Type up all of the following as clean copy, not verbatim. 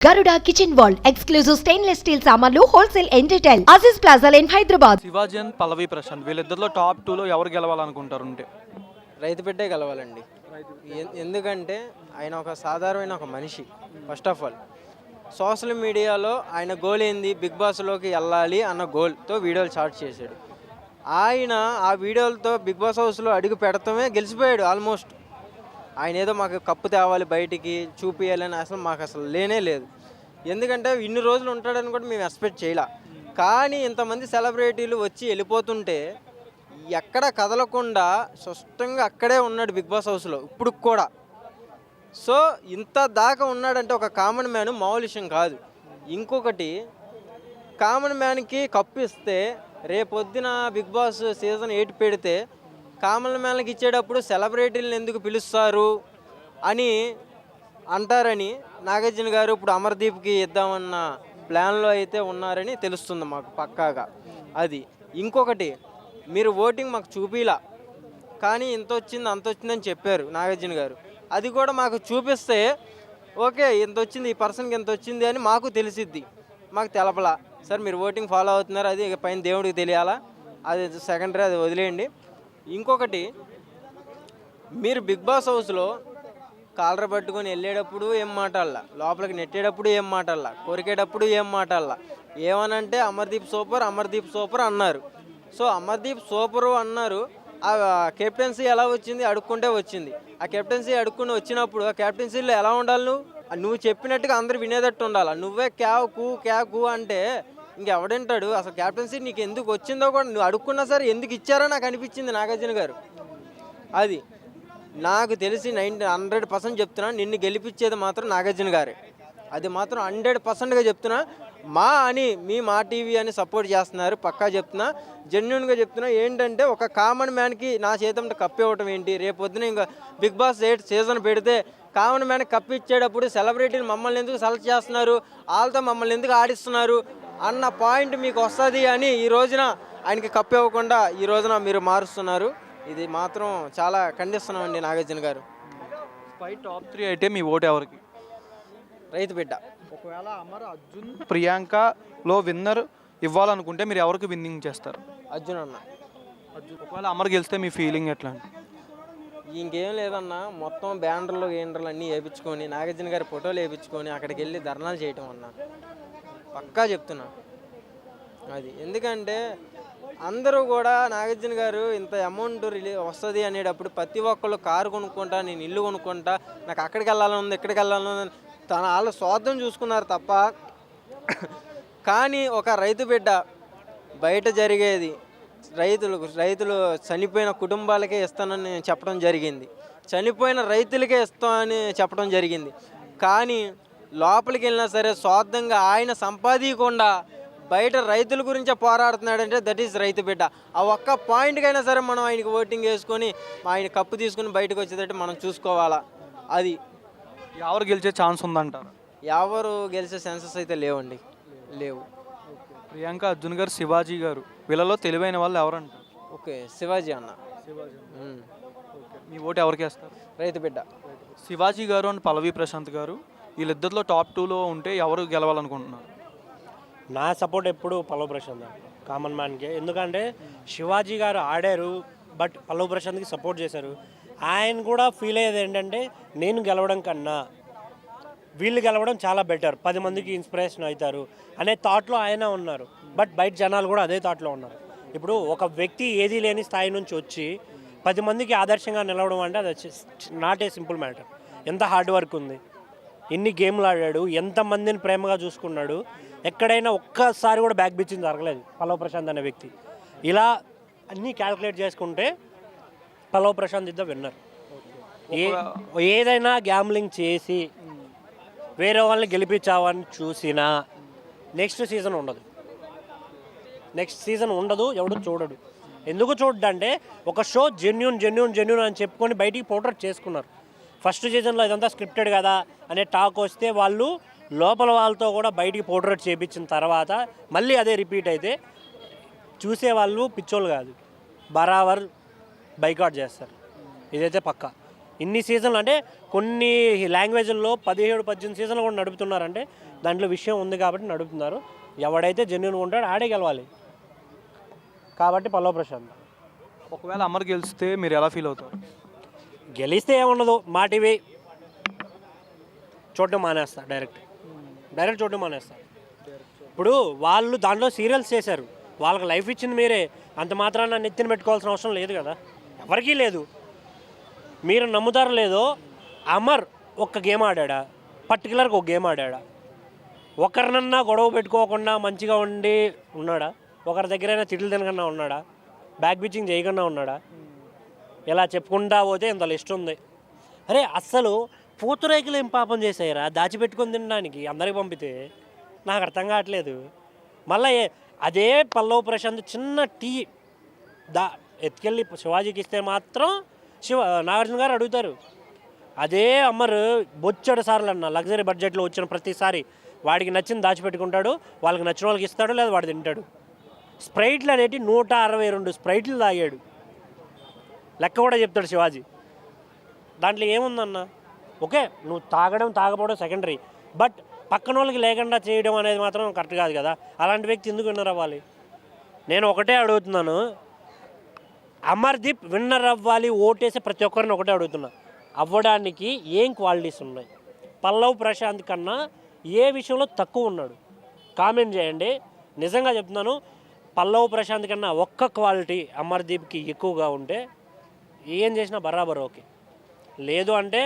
Garuda Kitchen World exclusive stainless steel సామాన్లు wholesale and retail Aziz Plaza in Hyderabad. Shivaji and Pallavi Prashanth వీళ్ళిద్దరిలో top 2లో ఎవరు గెలవాలనుకుంటారు అంటే? రైతు బిడ్డే గెలవాలండి. ఎందుకంటే ఆయన ఒక సాధారణమైన ఒక మనిషి. ఫస్ట్ ఆఫ్ ఆల్ సోషల్ మీడియాలో ఆయన గోల్ ఏంది, బిగ్ బాస్లోకి వెళ్ళాలి అన్న గోల్తో వీడియోలు స్టార్ట్ చేశాడు. ఆయన ఆ వీడియోలతో బిగ్ బాస్ హౌస్లో అడుగు పెడతామే గెలిచిపోయాడు ఆల్మోస్ట్. ఆయన ఏదో మాకు కప్పు తేవాలి బయటికి చూపించాలని అసలు మాకు అసలు లేనే లేదు. ఎందుకంటే ఇన్ని రోజులు ఉంటాడని కూడా మేము ఎక్స్పెక్ట్ చేయలే. కానీ ఇంతమంది సెలబ్రిటీలు వచ్చి వెళ్ళిపోతుంటే ఎక్కడ కదలకుండా స్పష్టంగా అక్కడే ఉన్నాడు బిగ్ బాస్ హౌస్లో ఇప్పుడు కూడా. సో ఇంత దాకా ఉన్నాడంటే ఒక కామన్ మ్యాన్ మామూలు విషయం కాదు. ఇంకొకటి, కామన్ మ్యాన్కి కప్పు ఇస్తే రేపొద్దున బిగ్ బాస్ సీజన్ 8 పెడితే కామన్ మ్యాన్కి ఇచ్చేటప్పుడు సెలబ్రిటీలను ఎందుకు పిలుస్తారు అని అంటారని నాగార్జున గారు ఇప్పుడు అమర్దీప్కి ఇద్దామన్న ప్లాన్లో అయితే ఉన్నారని తెలుస్తుంది మాకు పక్కాగా. అది ఇంకొకటి, మీరు ఓటింగ్ మాకు చూపిలా కానీ ఇంత వచ్చింది అంత వచ్చిందని చెప్పారు నాగార్జున గారు. అది కూడా మాకు చూపిస్తే ఓకే ఇంత వచ్చింది, ఈ పర్సన్కి ఎంత వచ్చింది అని మాకు తెలిసిద్ది. మాకు తెలపలా. సార్ మీరు ఓటింగ్ ఫాలో అవుతున్నారు, అది పైన దేవుడికి తెలియాలా, అది సెకండరీ, అది వదిలేయండి. ఇంకొకటి, మీరు బిగ్ బాస్ హౌస్లో కాలర్ పట్టుకొని వెళ్ళేటప్పుడు ఏం మాట్లాడాల, లోపలికి నెట్టేటప్పుడు ఏం మాట్లాడాల, కొరికేటప్పుడు ఏం మాట్లాడాల, ఏమనంటే అమర్దీప్ సూపర్ అన్నారు. సో అమర్దీప్ సూపరు అన్నారు. ఆ కెప్టెన్సీ ఎలా వచ్చింది, అడుక్కుంటే వచ్చింది. ఆ కెప్టెన్సీ అడుక్కుని వచ్చినప్పుడు ఆ కెప్టెన్సీలో ఎలా ఉండాలి, నువ్వు చెప్పినట్టుగా అందరు వినేటట్టు ఉండాలి. నువ్వే క్యాకు అంటే ఇంకెవడంటాడు? అసలు క్యాప్టెన్సీ నీకు ఎందుకు వచ్చిందో కూడా నువ్వు అడుక్కున్నా సరే ఎందుకు ఇచ్చారో నాకు అనిపించింది నాగార్జున గారు. అది నాకు తెలిసి 100% చెప్తున్నా, నిన్ను గెలిపించేది మాత్రం నాగార్జున గారే. అది మాత్రం 100%గా చెప్తున్నా. మా టీవీ అని సపోర్ట్ చేస్తున్నారు, పక్కా చెప్తున్నా, జెన్యున్గా చెప్తున్నా. ఏంటంటే ఒక కామన్ మ్యాన్కి నా చేతంతో కప్పు ఇవ్వటం ఏంటి? రేపొద్దున ఇంకా బిగ్ బాస్ 8 సీజన్ పెడితే కామన్ మ్యాన్ కప్పు ఇచ్చేటప్పుడు సెలబ్రిటీలు మమ్మల్ని ఎందుకు సెలెక్ట్ చేస్తున్నారు, వాళ్ళతో మమ్మల్ని ఎందుకు ఆడిస్తున్నారు అన్న పాయింట్ మీకు వస్తుంది అని ఈ రోజున ఆయనకి కప్పు ఇవ్వకుండా ఈ రోజున మీరు మారుస్తున్నారు. ఇది మాత్రం చాలా ఖండిస్తున్నామండి నాగార్జున గారు. టాప్ 3 అయితే మీ ఓటు ఎవరికి? రైతు బిడ్డ. ఒకవేళ అమర్, అర్జున్, ప్రియాంకలో విన్నర్ ఇవ్వాలనుకుంటే మీరు ఎవరికి విన్నింగ్ చేస్తారు? అర్జున్ అన్న. ఒకవేళ అమర్ గెలిస్తే మీ ఫీలింగ్ ఎట్లా? ఇంకేం లేదన్న, మొత్తం బ్యానర్లు అన్నీ వేయించుకొని నాగార్జున గారి ఫోటోలు వేయించుకొని అక్కడికి వెళ్ళి ధర్నాలు చేయటం అన్న, పక్కా చెప్తున్నా. అది ఎందుకంటే అందరూ కూడా నాగార్జున గారు ఇంత అమౌంట్ వస్తుంది అనేటప్పుడు ప్రతి ఒక్కళ్ళు కారు కొనుక్కుంటా, నేను ఇల్లు కొనుక్కుంటా, నాకు అక్కడికి వెళ్ళాలని ఉంది, ఇక్కడికి వెళ్ళాలని ఉంది, వాళ్ళ స్వార్థం చూసుకున్నారు తప్ప. కానీ ఒక రైతు బిడ్డ బయట జరిగేది రైతులు చనిపోయిన కుటుంబాలకే ఇస్తానని చెప్పడం జరిగింది, చనిపోయిన రైతులకే ఇస్తామని చెప్పడం జరిగింది. కానీ లోపలికి వెళ్ళినా సరే స్వార్థంగా ఆయన సంపాదించకుండా బయట రైతుల గురించే పోరాడుతున్నాడంటే దట్ ఈస్ రైతు బిడ్డ. ఆ ఒక్క పాయింట్కైనా సరే మనం ఆయనకి ఓటింగ్ వేసుకొని ఆయన కప్పు తీసుకుని బయటకు వచ్చేటట్టు మనం చూసుకోవాలా. అది ఎవరు గెలిచే ఛాన్స్ ఉందంటారు? ఎవరు గెలిచే ఛాన్సెస్ అయితే లేవు. ప్రియాంక, అర్జున్ గారు, శివాజీ గారు, వీళ్ళలో తెలివైన వాళ్ళు ఎవరంటారు? ఓకే, శివాజీ అన్న. మీ ఓటు ఎవరికి వేస్తారు? రైతు బిడ్డ. శివాజీ గారు అండ్ పల్లవి ప్రశాంత్ గారు వీళ్ళిద్దరిలో టాప్ 2లో ఉంటే ఎవరు గెలవాలనుకుంటున్నారు? నా సపోర్ట్ ఎప్పుడు పల్లవి ప్రశాంత్ కామన్ మ్యాన్కి. ఎందుకంటే శివాజీ గారు ఆడారు, బట్ పల్లవి ప్రశాంత్కి సపోర్ట్ చేశారు. ఆయన కూడా ఫీల్ అయ్యేది ఏంటంటే నేను గెలవడం కన్నా వీళ్ళు గెలవడం చాలా బెటర్, 10 మందికి ఇన్స్పిరేషన్ అవుతారు అనే థాట్లో ఆయన ఉన్నారు. బట్ బయట జనాలు కూడా అదే థాట్లో ఉన్నారు. ఇప్పుడు ఒక వ్యక్తి ఏదీ లేని స్థాయి నుంచి వచ్చి 10 మందికి ఆదర్శంగా నిలవడం అంటే అది నాట్ ఏ సింపుల్ మ్యాటర్. ఎంత హార్డ్ వర్క్ ఉంది, ఎన్ని గేమ్లు ఆడాడు, ఎంతమందిని ప్రేమగా చూసుకున్నాడు, ఎక్కడైనా ఒక్కసారి కూడా బ్యాక్ బిచ్చింగ్ జరగలేదు పల్లవి ప్రశాంత్ అనే వ్యక్తి. ఇలా అన్నీ క్యాల్కులేట్ చేసుకుంటే పల్లవి ప్రశాంత్ ఇద్ద విన్నర్. ఏదైనా గ్యాంబ్లింగ్ చేసి వేరే వాళ్ళని గెలిపించావని చూసినా నెక్స్ట్ సీజన్ ఉండదు, ఎవడు చూడడు. ఎందుకు చూడంటే ఒక షో జెన్యూన్ అని చెప్పుకొని బయటికి పోర్ట్రేట్ చేసుకున్నారు. ఫస్ట్ సీజన్లో ఇదంతా స్క్రిప్టెడ్ కదా అనే టాక్ వస్తే వాళ్ళు లోపల వాళ్ళతో కూడా బయటికి పోర్ట్రేట్ చేయించిన తర్వాత మళ్ళీ అదే రిపీట్ అయితే చూసేవాళ్ళు పిచ్చోళ్ళు కాదు, బరాబర్ బైకాట్ చేస్తారు. ఇదైతే పక్కా. ఇన్ని సీజన్లు అంటే కొన్ని లాంగ్వేజ్ల్లో 17-18 సీజన్లు కూడా నడుపుతున్నారంటే దాంట్లో విషయం ఉంది కాబట్టి నడుపుతున్నారు. ఎవడైతే జెన్యున్గా ఉంటాడో ఆడే గెలవాలి కాబట్టి పల్లవ ప్రశాంత్. ఒకవేళ అమర్ గెలిస్తే మీరు ఎలా ఫీల్ అవుతారు? గెలిస్తే ఏముండదు, మా టీవీ చూడటం మానేస్తా, డైరెక్ట్ చూడటం మానేస్తా. ఇప్పుడు వాళ్ళు దాంట్లో సీరియల్స్ చేశారు, వాళ్ళకి లైఫ్ ఇచ్చింది మీరే, అంత మాత్రాన నెత్తిన పెట్టుకోవాల్సిన అవసరం లేదు కదా, ఎవరికీ లేదు. మీరు నమ్ముతారో లేదో, అమర్ ఒక్క గేమ్ ఆడా, పర్టికులర్గా ఒక గేమ్ ఆడా, ఒకరినన్నా గొడవ పెట్టుకోకుండా మంచిగా ఉండి ఉన్నాడా? ఒకరి దగ్గరైనా తిట్లు తినకుండా ఉన్నాడా? బ్యాక్ బిచ్చింగ్ చేయకుండా ఉన్నాడా? ఇలా చెప్పుకుంటా పోతే ఇంత లిస్ట్ ఉంది. అరే అస్సలు పూతురేకులు ఏం పాపం చేసాయరా దాచిపెట్టుకొని తినడానికి అందరికి పంపితే? నాకు అర్థం కావట్లేదు. మళ్ళీ అదే పల్లవ ప్రశాంత్ చిన్న టీ ఎత్తుకెళ్ళి శివాజీకి ఇస్తే మాత్రం నాగార్జున గారు అడుగుతారు. అదే అమర్ బొచ్చడు సార్లు అన్న లగ్జరీ బడ్జెట్లో వచ్చిన ప్రతిసారి వాడికి నచ్చింది దాచిపెట్టుకుంటాడు, వాళ్ళకి నచ్చిన వాళ్ళకి ఇస్తాడు, లేదా వాడు తింటాడు. స్ప్రైట్లు అనేటి 162 స్ప్రైట్లు తాగాడు, లెక్క కూడా చెప్తాడు శివాజీ. దాంట్లో ఏముందన్న? ఓకే, నువ్వు తాగపోవడం సెకండరీ, బట్ పక్కన వాళ్ళకి లేకుండా చేయడం అనేది మాత్రం కరెక్ట్ కాదు కదా. అలాంటి వ్యక్తి ఎందుకు విన్నర్ అవ్వాలి? నేను ఒకటే అడుగుతున్నాను, అమర్దీప్ విన్నర్ అవ్వాలి ఓటేసే ప్రతి ఒక్కరిని ఒకటే అడుగుతున్నా, అవ్వడానికి ఏం క్వాలిటీస్ ఉన్నాయి? పల్లవ్ ప్రశాంత్ కన్నా ఏ విషయంలో తక్కువ ఉన్నాడు? కామెంట్ చేయండి. నిజంగా చెప్తున్నాను, పల్లవ్ ప్రశాంత్ కన్నా ఒక్క క్వాలిటీ అమర్దీప్కి ఎక్కువగా ఉంటే ఏం చేసినా బరాబర్ ఓకే. లేదు అంటే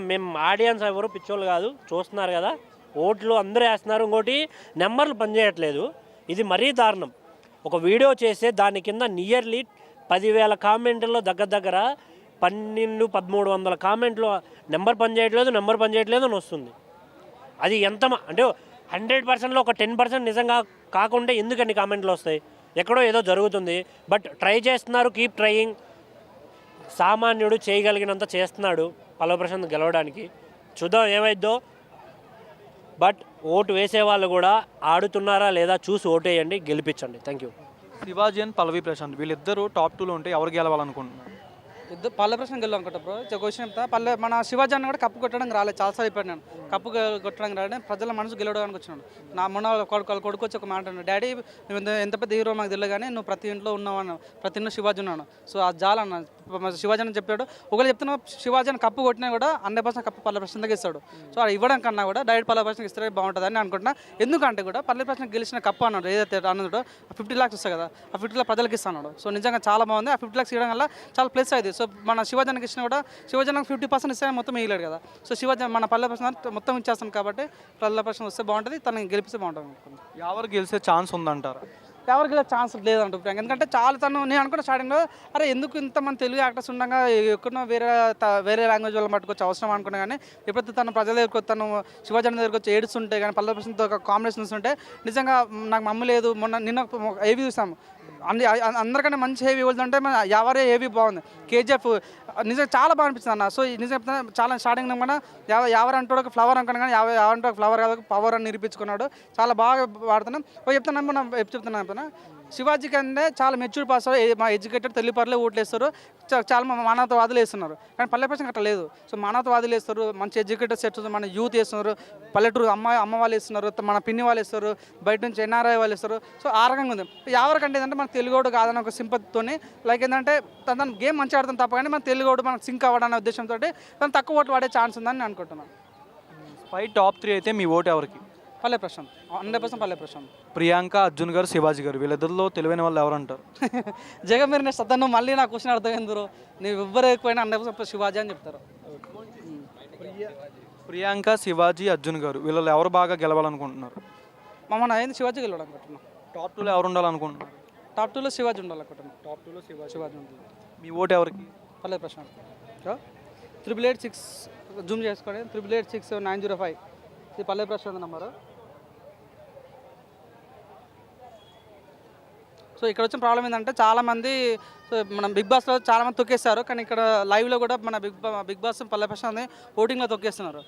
మేము ఆడియన్స్ ఎవరు పిచ్చోళ్ళు కాదు, చూస్తున్నారు కదా, ఓట్లు అందరూ వేస్తున్నారు. ఇంకోటి నెంబర్లు పనిచేయట్లేదు, ఇది మరీ దారుణం. ఒక వీడియో చేస్తే దాని కింద నియర్లీ 10,000 కామెంట్లలో దగ్గర 1,200-1,300 కామెంట్లు నెంబర్ పనిచేయట్లేదు అని వస్తుంది. అది ఎంత అంటే 100%లో ఒక 10% నిజంగా కాకుండా ఎందుకని కామెంట్లు వస్తాయి? ఎక్కడో ఏదో జరుగుతుంది, బట్ ట్రై చేస్తున్నారు, కీప్ ట్రయింగ్. సామాన్యుడు చేయగలిగినంత చేస్తున్నాడు పల్లవ ప్రశాంత్ గెలవడానికి. చూద్దాం ఏమైద్దో. బట్ ఓటు వేసే వాళ్ళు కూడా ఆడుతున్నారా లేదా చూసి ఓటేయండి, గెలిపించండి. Thank you. Shivaji and Pallavi Prashanth వీళ్ళిద్దరూ టాప్ 2లో ఉంటే ఎవరు గెలవాలనుకుంటున్నారు? పల్లె ప్రశ్న గెలవు అనుకుంటా బ్రో. ఒక విషయం చెప్తా, మన శివాజీ అన్న కూడా కప్పు కొట్టడానికి రాలేదు, చాలాసార్లు చెప్పాను నేను. కప్పు కొట్టడానికి రాలేదు, ప్రజల మనసు గెలవడానికి వచ్చినాడు. నా మొన్న కొడుకు వచ్చి ఒక మాట అన్నాడు, డాడీ నువ్వు ఎంత పెద్ద హీరో మాకు తెలియదు కానీ నువ్వు ప్రతి ఇంట్లో ఉన్నావు అన్న, ప్రతి ఇంట్లో శివాజీ ఉన్నాను. సో అది జాలన్న శివాజీ అని చెప్పాడు. ఒకవేళ చెప్తున్నా శివాజీ అని కప్పు కొట్టినా కూడా 100% కప్పు పల్లె ప్రశ్నకి ఇస్తాడు. సో అది ఇవ్వడం కన్నా కూడా డైరెక్ట్ పల్లె ప్రశ్నకి ఇస్తే బాగుంటుంది అని అనుకుంటున్నా. ఎందుకంటే కూడా పల్లె ప్రశ్నకి గెలిచిన కప్పు అన్నాడు, ఏదైతే అన్నాడో 50 lakhs వస్తాయి కదా, ఆ 50 lakhs ప్రజలకి ఇస్తాడు. సో నిజంగా చాలా బాగుంది. ఆ 50 lakhs ఇవ్వడం వల్ల చాలా ప్లస్ అయింది. సో మన శివాజీ ఇచ్చినా కూడా శివాజీ 50% ఇస్తే మొత్తం మిగిలాడు కదా. సో శివాజీ మన పల్లె ప్రశ్న మొత్తం ఇచ్చేస్తాను కాబట్టి పల్లె ప్రశ్న వస్తే బాగుంటుంది, తనని గెలిపిస్తే బాగుంటుంది అనుకుంటున్నాను. ఎవరు గెలిచే ఛాన్స్ ఉందంటారా? ఎవరికి ఛాన్స్ లేదంటూ, ఎందుకంటే చాలా నేను అనుకున్న స్టార్టింగ్లో అరే ఎందుకు ఇంతమంది తెలుగు యాక్టర్స్ ఉండగా ఎక్కడో వేరే లాంగ్వేజ్ వాళ్ళు పట్టుకొచ్చి అవసరం అనుకున్నా. కానీ ఎప్పుడైతే తను ప్రజల దగ్గరకు తను శివాజీ దగ్గరకు వచ్చి ఏడుస్తుంటే కానీ పల్లె ప్రశ్నతో ఒక కాంబినేషన్స్ ఉంటే నిజంగా నాకు మమ్మీ లేదు. నిన్న ఏవి చూసాము, అందరికన్నా మంచి హెవీ వెళ్తుంటే మన ఎవరే హెవీ బాగుంది. KGF నిజంగా చాలా బాగా అనిపిస్తుంది అన్న. సో నిజంగా చెప్తున్నా, చాలా స్టార్టింగ్ కూడా ఎవరు అంటాడు ఒక ఫ్లవర్ అనుకున్నా కానీ ఎవరంటే ఒక ఫ్లవర్ కాదు, పవర్ అని నిరూపించుకున్నాడు. చాలా బాగా వాడుతున్నాం. చెప్తున్నాను శివాజీ కంటే చాలా మెచ్యూర్ పాస్ మా ఎడ్యుకేటెడ్ తెలుగుపర్లే ఓట్లేస్తారు, చాలా మానవతావాదులు వేస్తున్నారు. కానీ పల్లె ప్రశ్న అట్లా లేదు. సో మానవతావాదులు వేస్తారు, మంచి ఎడ్యుకేటెడ్ సెట్స్ మన యూత్ వేస్తున్నారు, పల్లెటూరు అమ్మ వాళ్ళు వేస్తున్నారు, మన పిన్ని వాళ్ళు వేస్తారు, బయట నుంచి NRI వాళ్ళు వేస్తారు. సో ఆ రకంగా ఉంది. ఎవరికంటే ఏంటంటే మన తెలుగుడు కాదని ఒక సింపతితోని లైక్ ఏంటంటే తన గేమ్ మంచిగా ఆడుతుంది తప్ప కానీ మన తెలుగుడు మనకు సింక్ అవ్వడనే ఉద్దేశంతో తను తక్కువ ఓటు వాడే ఛాన్స్ ఉందని నేను అనుకుంటున్నాను. టాప్ 3 అయితే మీ ఓటు ఎవరికి? పల్లె ప్రశాంత్ 100% పల్లె ప్రశాంత్. ప్రియాంక, అర్జున్ గారు, శివాజీ గారు వీళ్ళిద్దరిలో తెలివైన వాళ్ళు ఎవరు అంటారు? జగన్ మీరు సతను మళ్ళీ నా క్వశ్చన్ అర్థమైందరు, నువ్వు ఎవ్వరు ఎక్కువైనా 100% శివాజీ అని చెప్తారు. ప్రియాంక, శివాజీ, అర్జున్ గారు వీళ్ళలో ఎవరు బాగా గెలవాలనుకుంటున్నారు? మమ్మల్ని అయింది శివాజీ గెలవాలనుకుంటున్నాం. టాప్ 2లో ఎవరు ఉండాలనుకుంటున్నారు? టాప్ 2లో శివాజీ ఉండాలనుకుంటున్నాం. టాప్ 2లో శివాజీ ఉంటుంది. మీ ఓటు ఎవరికి? పల్లె ప్రశాంత్. 888-6 జూమ్ చేసుకోండి, 888-6-905 ఇది పల్లె ప్రశాంత్ నెంబరు. సో ఇక్కడ వచ్చిన ప్రాబ్లం ఏంటంటే చాలామంది మనం బిగ్ బాస్లో చాలామంది తొక్కేస్తారు, కానీ ఇక్కడ లైవ్లో కూడా మన బిగ్ బాస్ పల్లె ప్రశాంత్ని ఓటింగ్లో తొక్కేస్తున్నారు.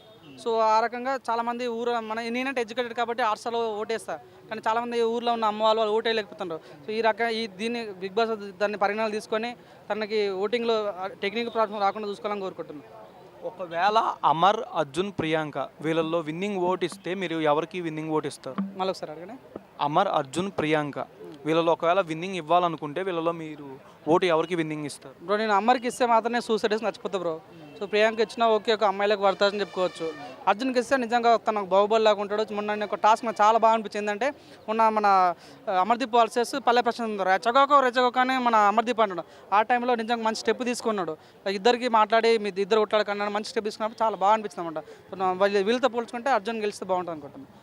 సో ఆ రకంగా చాలామంది ఊరు నేనంటే ఎడ్యుకేటెడ్ కాబట్టి ఆర్ట్స్లో ఓటేస్తా, కానీ చాలామంది ఊర్లో ఉన్న అమ్మ వాళ్ళు ఓటేయలేకపోతున్నారు. సో ఈ రకంగా దీన్ని బిగ్ బాస్ దాన్ని పరిగణనలు తీసుకొని తనకి ఓటింగ్లో టెక్నికల్ ప్రాబ్లం రాకుండా చూసుకోవాలని కోరుకుంటున్నాను. ఒకవేళ అమర్, అర్జున్, ప్రియాంక వీళ్ళల్లో విన్నింగ్ ఓట్ ఇస్తే మీరు ఎవరికి విన్నింగ్ ఓట్ ఇస్తారు? మళ్ళీ ఒకసారి అడగనే. అమర్, అర్జున్, ప్రియాంక వీళ్ళలో ఒకవేళ విన్నింగ్ ఇవ్వాలనుకుంటే వీళ్ళలో మీరు ఓటు ఎవరికి విన్నింగ్ ఇస్తారు? బ్రో నేను అమ్మరికి ఇస్తే మాత్రమే సూసైడ్ చేసి నచ్చిపోతా బ్రో. సో ప్రియాంక ఇచ్చినా ఓకే, ఒక అమ్మాయిలకు పడతారని చెప్పుకోవచ్చు. అర్జున్కి ఇస్తే నిజంగా తనకు బాహుబలి లాగా ఉంటాడు. మొన్న ఒక టాస్క్ నాకు చాలా బాగా అనిపించింది. అంటే మన అమర్దీప్ వర్సెస్ పల్లె ప్రశాంత్ రెచ్చగొక అని మన అమర్దీప్ అంటాడు. ఆ టైంలో నిజంగా మంచి స్టెప్ తీసుకున్నాడు. ఇద్దరికి మాట్లాడి మీ ఇద్దరు కొట్లాడకన్నాడు, మంచి స్టెప్ తీసుకున్నప్పుడు చాలా బాగా అనిపించింది అనమాట. వీళ్ళతో పోల్చుకుంటే అర్జున్ గెలిస్తే బాగుంటుంది అనుకుంటున్నాను.